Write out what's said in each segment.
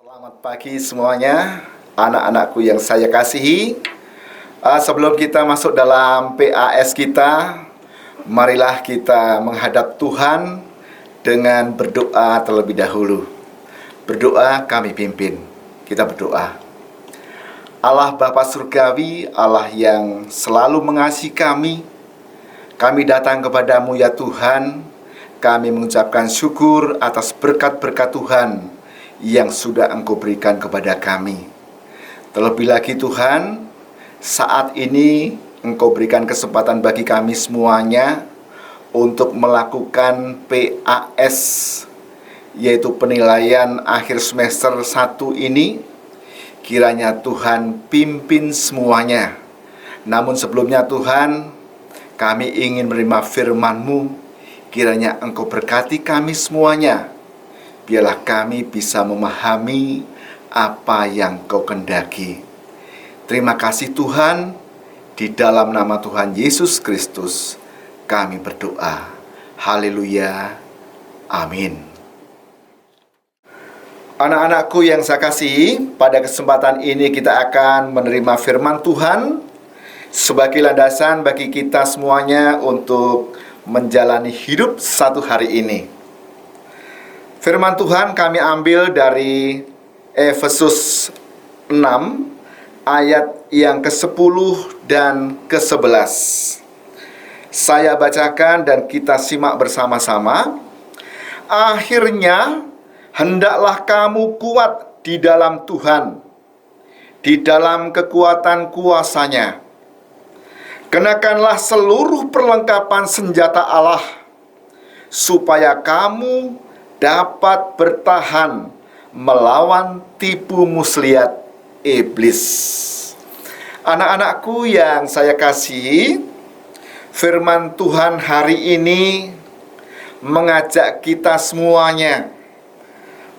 Selamat pagi semuanya, anak-anakku yang saya kasihi. Sebelum kita masuk dalam PAS kita, marilah kita menghadap Tuhan dengan berdoa terlebih dahulu. Berdoa kami pimpin. Kita berdoa. Allah Bapa Surgawi, Allah yang selalu mengasihi kami datang kepadamu ya Tuhan. Kami mengucapkan syukur atas berkat-berkat Tuhan yang sudah Engkau berikan kepada kami. Terlebih lagi Tuhan, saat ini Engkau berikan kesempatan bagi kami semuanya untuk melakukan PAS, yaitu penilaian akhir semester 1 ini. Kiranya Tuhan pimpin semuanya. Namun sebelumnya Tuhan, kami ingin menerima firman-Mu. Kiranya Engkau berkati kami semuanya. Biarlah kami bisa memahami apa yang Kau kehendaki. Terima kasih Tuhan, di dalam nama Tuhan Yesus Kristus kami berdoa. Haleluya. Amin. Anak-anakku yang saya kasihi, pada kesempatan ini kita akan menerima firman Tuhan sebagai landasan bagi kita semuanya untuk menjalani hidup satu hari ini. Firman Tuhan kami ambil dari Efesus 6 ayat yang ke-10 dan ke-11. Saya bacakan dan kita simak bersama-sama. Akhirnya hendaklah kamu kuat di dalam Tuhan, di dalam kekuatan kuasa-Nya. Kenakanlah seluruh perlengkapan senjata Allah, supaya kamu dapat bertahan melawan tipu muslihat iblis. Anak-anakku yang saya kasihi, firman Tuhan hari ini mengajak kita semuanya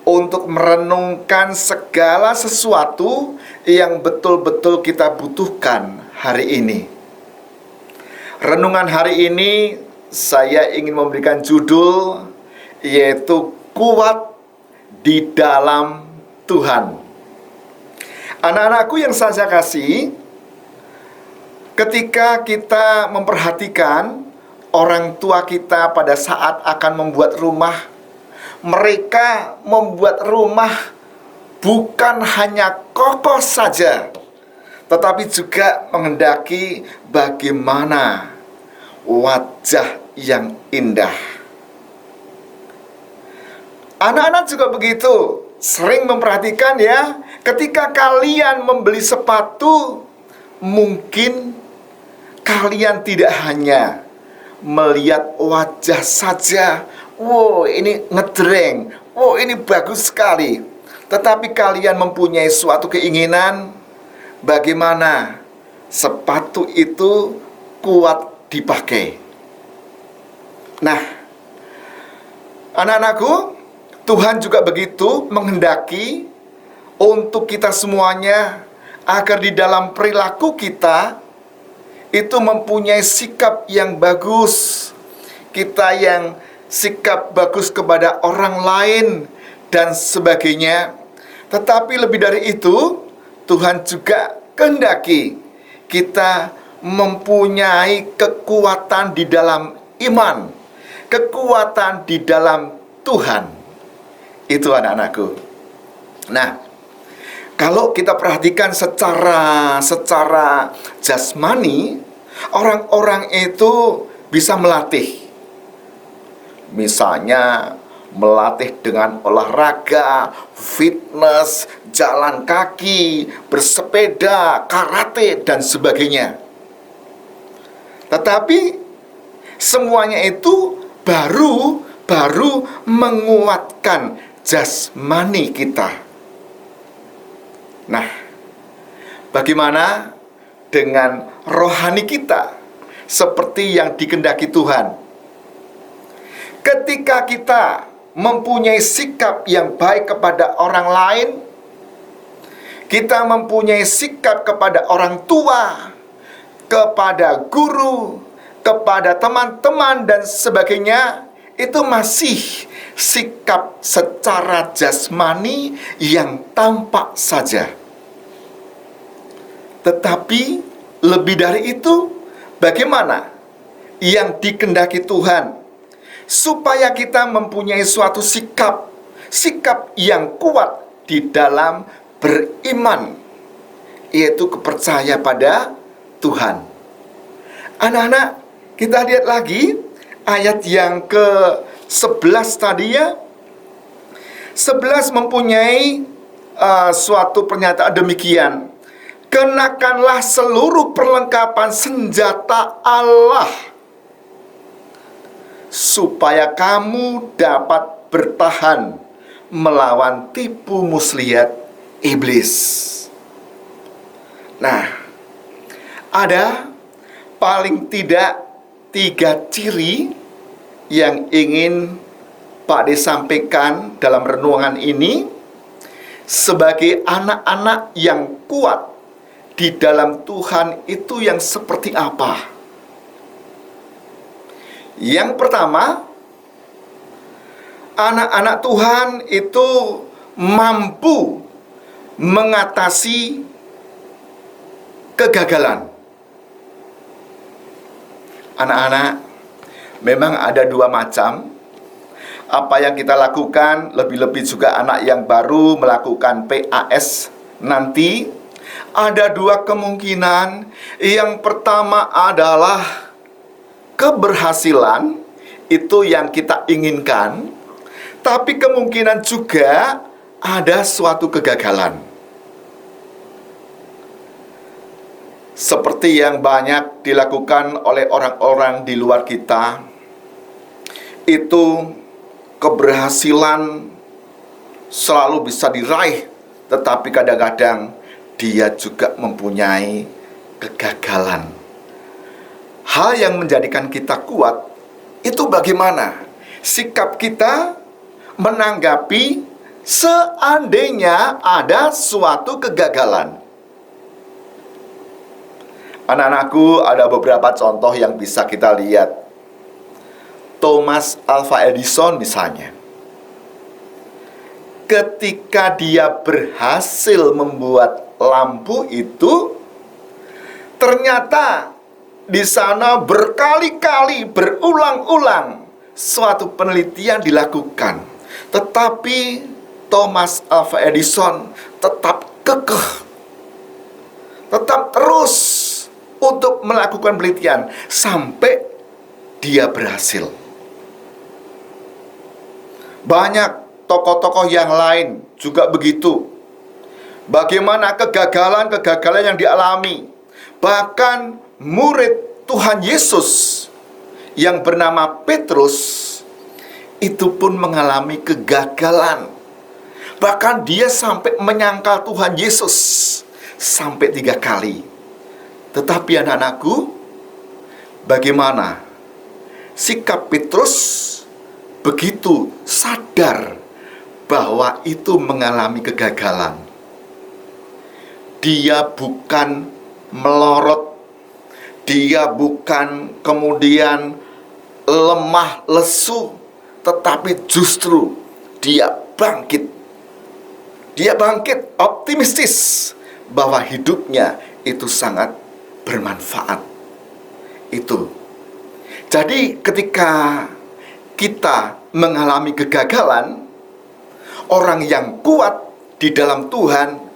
untuk merenungkan segala sesuatu yang betul-betul kita butuhkan hari ini. Renungan hari ini saya ingin memberikan judul, yaitu kuat di dalam Tuhan. Anak-anakku yang saya kasih, ketika kita memperhatikan orang tua kita pada saat akan membuat rumah, mereka membuat rumah bukan hanya kokoh saja, tetapi juga menghendaki bagaimana wajah yang indah. Anak-anak juga begitu, sering memperhatikan ya, ketika kalian membeli sepatu, mungkin kalian tidak hanya melihat wajah saja, wow ini ngedreng, wow ini bagus sekali. Tetapi kalian mempunyai suatu keinginan, bagaimana sepatu itu kuat dipakai. Nah, anak-anakku, Tuhan juga begitu menghendaki untuk kita semuanya agar di dalam perilaku kita itu mempunyai sikap yang bagus. Kita yang sikap bagus kepada orang lain dan sebagainya. Tetapi lebih dari itu, Tuhan juga kehendaki kita mempunyai kekuatan di dalam iman, kekuatan di dalam Tuhan. Itu anak-anakku. Nah, kalau kita perhatikan secara jasmani, orang-orang itu bisa melatih. Misalnya melatih dengan olahraga, fitness, jalan kaki, bersepeda, karate, dan sebagainya. Tetapi semuanya itu baru menguatkan jasmani kita. Nah, bagaimana dengan rohani kita seperti yang dikehendaki Tuhan? Ketika kita mempunyai sikap yang baik kepada orang lain, kita mempunyai sikap kepada orang tua, kepada guru, kepada teman-teman dan sebagainya, itu masih sikap secara jasmani yang tampak saja. Tetapi lebih dari itu, bagaimana yang dikehendaki Tuhan supaya kita mempunyai suatu sikap yang kuat di dalam beriman, yaitu kepercaya pada Tuhan. Anak-anak, kita lihat lagi ayat yang ke-11 tadi ya. 11 mempunyai suatu pernyataan demikian. Kenakanlah seluruh perlengkapan senjata Allah, supaya kamu dapat bertahan melawan tipu muslihat iblis. Nah, ada paling tidak 3 ciri yang ingin Pak disampaikan dalam renungan ini sebagai anak-anak yang kuat di dalam Tuhan itu yang seperti apa? Yang pertama, anak-anak Tuhan itu mampu mengatasi kegagalan. Anak-anak, memang ada 2 macam. Apa yang kita lakukan, lebih-lebih juga anak yang baru melakukan PAS nanti, ada 2 kemungkinan. Yang pertama adalah keberhasilan, itu yang kita inginkan. Tapi kemungkinan juga ada suatu kegagalan. Seperti yang banyak dilakukan oleh orang-orang di luar kita, itu keberhasilan selalu bisa diraih, tetapi kadang-kadang dia juga mempunyai kegagalan. Hal yang menjadikan kita kuat itu bagaimana sikap kita menanggapi seandainya ada suatu kegagalan. Anak-anakku, ada beberapa contoh yang bisa kita lihat. Thomas Alva Edison misalnya, ketika dia berhasil membuat lampu itu, ternyata di sana berkali-kali, berulang-ulang suatu penelitian dilakukan. Tetapi Thomas Alva Edison tetap kekeh, tetap terus untuk melakukan penelitian sampai dia berhasil. Banyak tokoh-tokoh yang lain juga begitu. Bagaimana kegagalan-kegagalan yang dialami. Bahkan murid Tuhan Yesus yang bernama Petrus itu pun mengalami kegagalan. Bahkan dia sampai menyangkal Tuhan Yesus sampai 3 kali. Tetapi anak-anakku, bagaimana sikap Petrus begitu sadar bahwa itu mengalami kegagalan? Dia bukan melorot, dia bukan kemudian lemah lesu, tetapi justru dia bangkit. Dia bangkit optimistis bahwa hidupnya itu sangat bermanfaat. Itu. Jadi ketika kita mengalami kegagalan, orang yang kuat di dalam Tuhan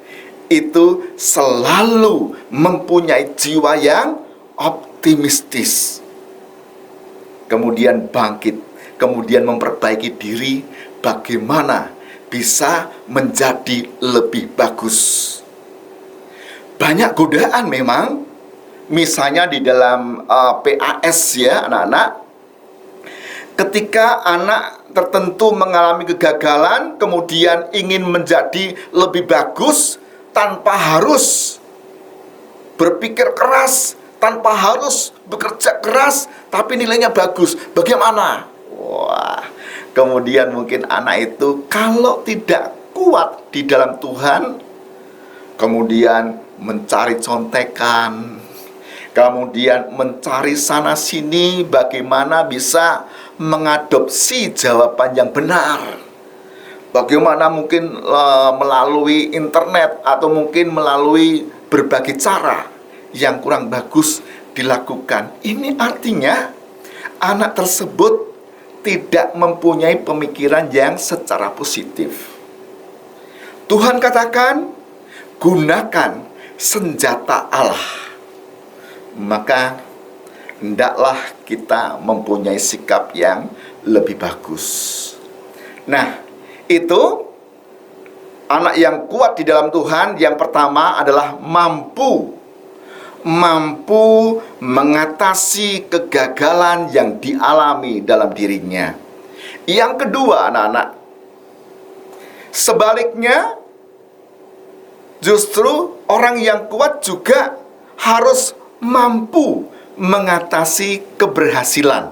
itu selalu mempunyai jiwa yang optimistis. Kemudian bangkit, kemudian memperbaiki diri bagaimana bisa menjadi lebih bagus. Banyak godaan memang. Misalnya di dalam PAS ya anak-anak, ketika anak tertentu mengalami kegagalan, kemudian ingin menjadi lebih bagus tanpa harus berpikir keras, tanpa harus bekerja keras, tapi nilainya bagus. Bagaimana? Wah, kemudian mungkin anak itu kalau tidak kuat di dalam Tuhan, kemudian mencari contekan, kemudian mencari sana sini bagaimana bisa mengadopsi jawaban yang benar. Bagaimana mungkin melalui internet atau mungkin melalui berbagai cara yang kurang bagus dilakukan. Ini artinya anak tersebut tidak mempunyai pemikiran yang secara positif. Tuhan katakan, gunakan senjata Allah. Maka hendaklah kita mempunyai sikap yang lebih bagus. Nah, itu anak yang kuat di dalam Tuhan. Yang pertama adalah mampu mengatasi kegagalan yang dialami dalam dirinya. Yang kedua, anak-anak, sebaliknya, justru orang yang kuat juga harus mampu mengatasi keberhasilan.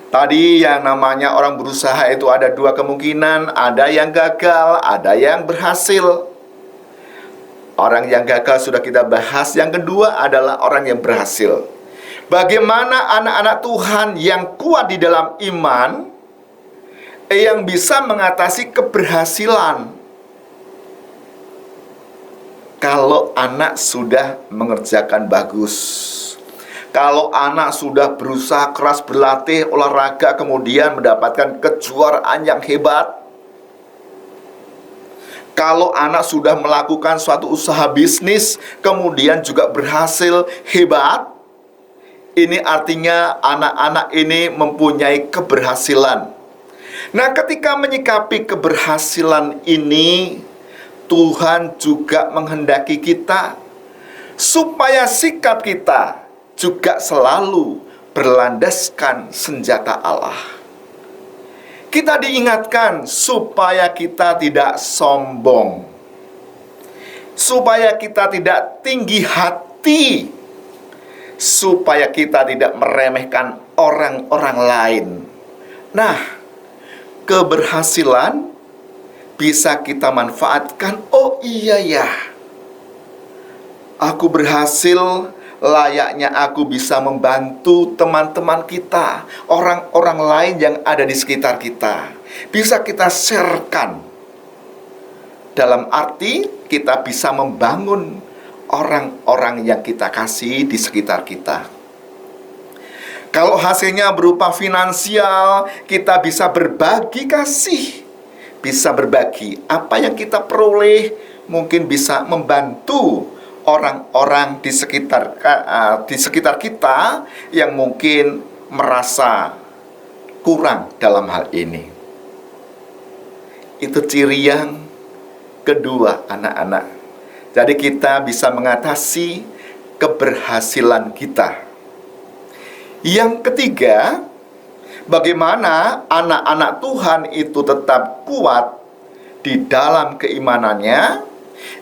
Tadi yang namanya orang berusaha itu ada dua kemungkinan, ada yang gagal, ada yang berhasil. Orang yang gagal sudah kita bahas. Yang kedua adalah orang yang berhasil. Bagaimana anak-anak Tuhan yang kuat di dalam iman, yang bisa mengatasi keberhasilan? Kalau anak sudah mengerjakan bagus, kalau anak sudah berusaha keras berlatih olahraga, kemudian mendapatkan kejuaraan yang hebat, kalau anak sudah melakukan suatu usaha bisnis, kemudian juga berhasil hebat, ini artinya anak-anak ini mempunyai keberhasilan. Nah, ketika menyikapi keberhasilan ini, Tuhan juga menghendaki kita supaya sikap kita juga selalu berlandaskan senjata Allah. Kita diingatkan supaya kita tidak sombong, supaya kita tidak tinggi hati, supaya kita tidak meremehkan orang-orang lain. Nah, keberhasilan bisa kita manfaatkan. Oh iya ya, aku berhasil, layaknya aku bisa membantu teman-teman kita, orang-orang lain yang ada di sekitar kita. Bisa kita sharekan. Dalam arti kita bisa membangun orang-orang yang kita kasih di sekitar kita. Kalau hasilnya berupa finansial, kita bisa berbagi kasih, bisa berbagi apa yang kita peroleh, mungkin bisa membantu orang-orang di sekitar kita yang mungkin merasa kurang dalam hal ini. Itu ciri yang kedua, anak-anak. Jadi kita bisa mengatasi keberhasilan kita. Yang ketiga, bagaimana anak-anak Tuhan itu tetap kuat di dalam keimanannya,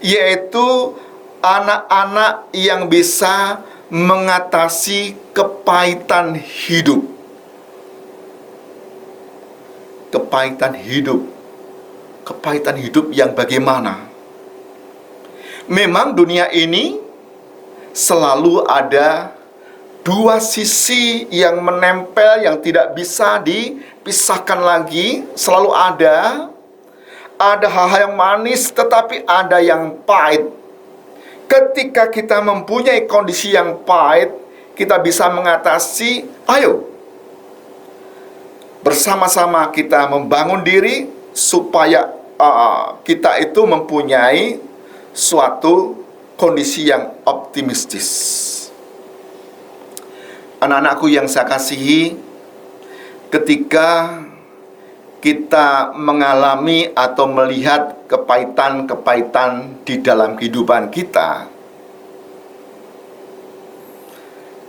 yaitu anak-anak yang bisa mengatasi kepahitan hidup. Kepahitan hidup. Kepahitan hidup yang bagaimana? Memang dunia ini selalu ada dua sisi yang menempel, yang tidak bisa dipisahkan lagi. Selalu ada hal-hal yang manis, tetapi ada yang pahit. Ketika kita mempunyai kondisi yang pahit, kita bisa mengatasi. Ayo, bersama-sama kita membangun diri supaya kita itu mempunyai suatu kondisi yang optimistis. Anak-anakku yang saya kasihi, ketika kita mengalami atau melihat kepahitan-kepahitan di dalam kehidupan kita,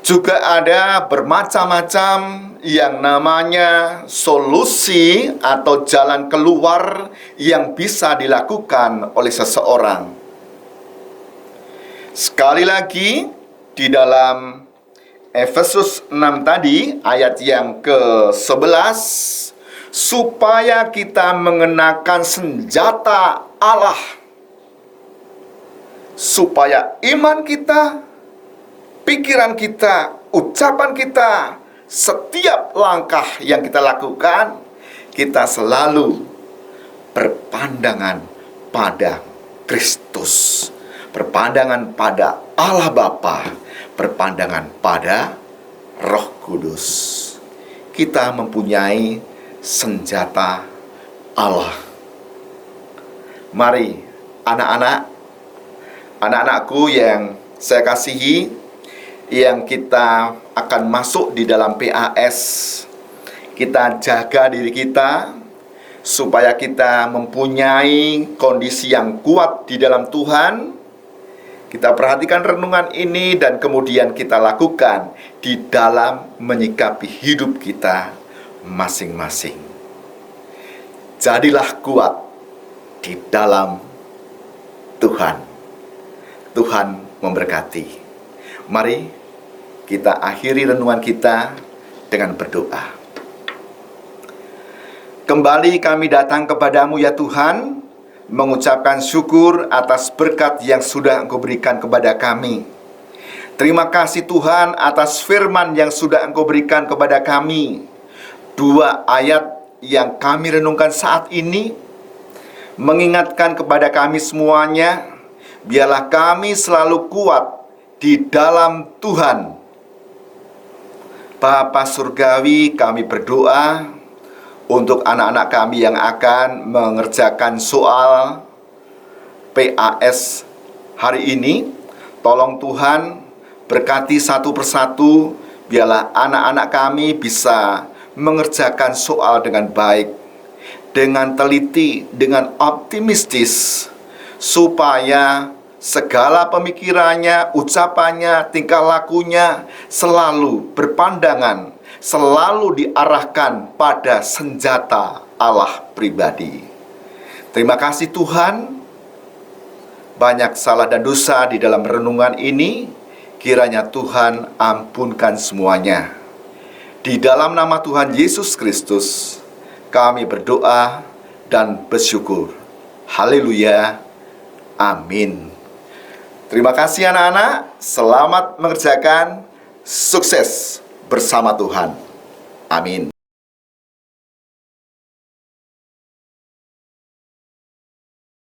juga ada bermacam-macam yang namanya solusi atau jalan keluar yang bisa dilakukan oleh seseorang. Sekali lagi, di dalam Efesus 6 tadi, ayat yang ke-11, supaya kita mengenakan senjata Allah, supaya iman kita, pikiran kita, ucapan kita, setiap langkah yang kita lakukan, kita selalu berpandangan pada Kristus, berpandangan pada Allah Bapa, berpandangan pada Roh Kudus. Kita mempunyai senjata Allah. Mari anak-anakku yang saya kasihi, yang kita akan masuk di dalam PAS, kita jaga diri kita supaya kita mempunyai kondisi yang kuat di dalam Tuhan. Kita perhatikan renungan ini dan kemudian kita lakukan di dalam menyikapi hidup kita masing-masing. Jadilah kuat di dalam Tuhan. Tuhan memberkati. Mari kita akhiri renungan kita dengan berdoa. Kembali kami datang kepadamu ya Tuhan, mengucapkan syukur atas berkat yang sudah Engkau berikan kepada kami. Terima kasih Tuhan atas firman yang sudah Engkau berikan kepada kami. 2 ayat yang kami renungkan saat ini mengingatkan kepada kami semuanya, biarlah kami selalu kuat di dalam Tuhan. Bapa Surgawi, kami berdoa untuk anak-anak kami yang akan mengerjakan soal PAS hari ini. Tolong Tuhan berkati satu persatu, biarlah anak-anak kami bisa mengerjakan soal dengan baik, dengan teliti, dengan optimistis, supaya segala pemikirannya, ucapannya, tingkah lakunya selalu berpandangan, selalu diarahkan pada senjata Allah pribadi. Terima kasih Tuhan. Banyak salah dan dosa di dalam renungan ini, kiranya Tuhan ampunkan semuanya. Di dalam nama Tuhan Yesus Kristus kami berdoa dan bersyukur. Haleluya. Amin. Terima kasih anak-anak. Selamat mengerjakan. Sukses bersama Tuhan. Amin.